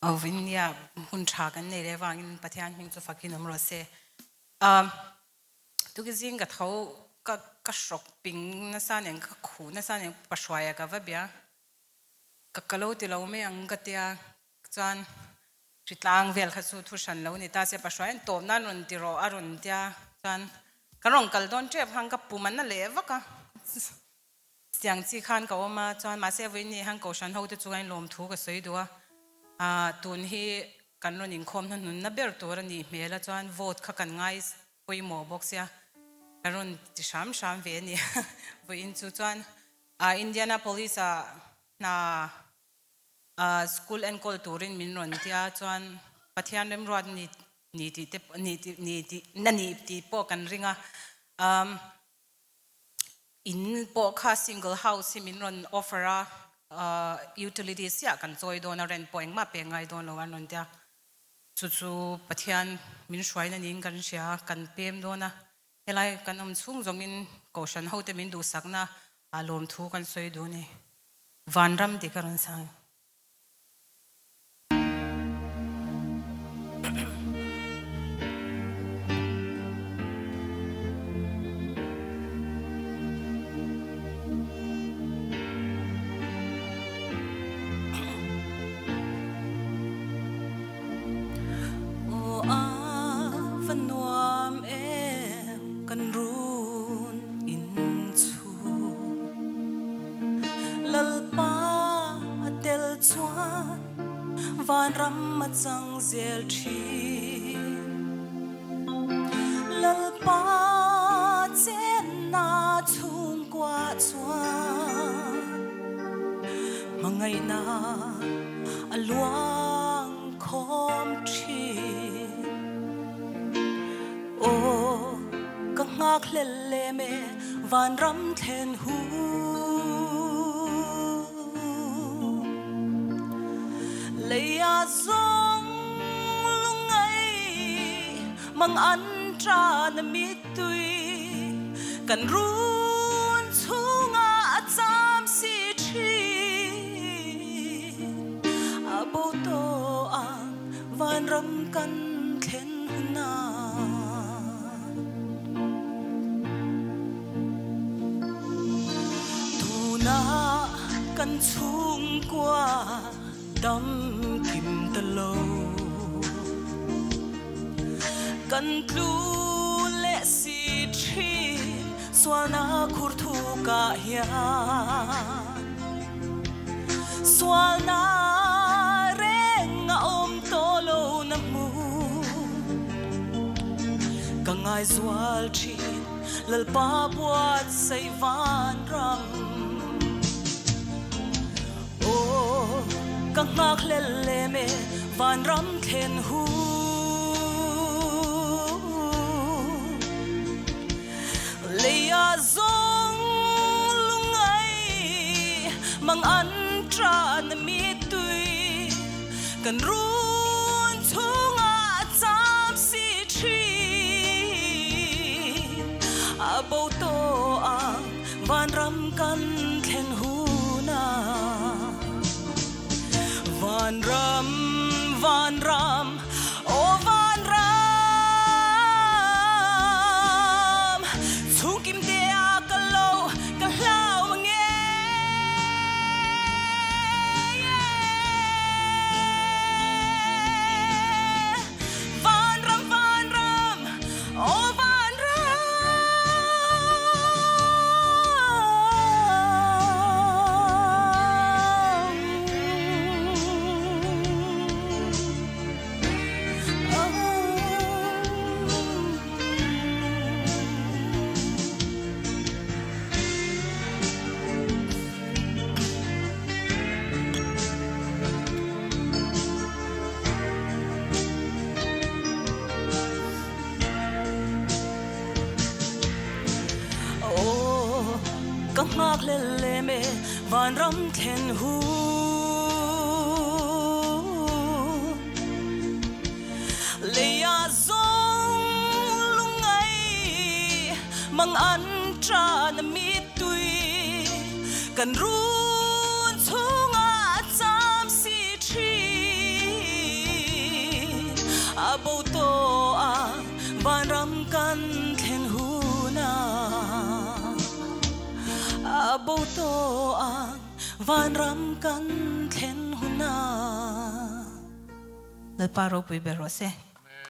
Vinya hunchagan ne lewangin patian ming chu fakin amrose tu gizing gat ho ka shopping na sanen ka khu na sanen pashwaya ka vabia ka kalo ti lo me ang gatia chan tritlang vel kha su thu shan lo ni ta se pashwayan to na run ti ro arun tia chan karong kal don trep hang ka puman na lewa ka siang chi khan ka oma chan ma se vin ni hang ko shan ho te chuan lom thu ka soi duwa tun hi kan ron in khom na nun na ber tur ani mela chuan vote kha kan ngai poi mo box ya karon ti sham ve ni vo in chu chuan Indianapolis na school and culture min ron tia chuan pathian rem rod ni ti na ni ti po kan ringa in po kha single house min ron offer utilities ya kan choi don rent point ma pe ngai don lo an tia chu pathian min shwai na ning kan sia kan pem dona helai kan chung zongin caution hote min du sakna alom thu kan soi do ni vanram ti karon sang van ram ma chang zel thi lal pa chen na chung kwa chuan mangai na aluang khom thi o ka ngak le me van ram thlen hu leia zong lungai mang an tra na mi tui kan run chunga acham si thi abo to ang van ram kan thlen huna tuna kan chung kwa đâm kim tơ lâu cần lu lệ si thi xóa na khur thu cả hiền xóa na reng ôm to lâu nam mu cả ngày dual thi lal pa buat say van ram ka ngak le me van ram thlen hu leia zong lungai mang an tra na mi tui kan run chunga cham si thi abo to ang van ram kan thlen hu na Van Ram, oh Van Ram, chung kim tia ka lau nghe. Van Ram, oh Van Ram. Ka ngak le me van ram thlen hu leia zong lungai mang an tra na mi tui kan run chunga cham si thi bầu tô van ram kan khen hu na bầu tô van ram kan khen hu na le paro pi bero se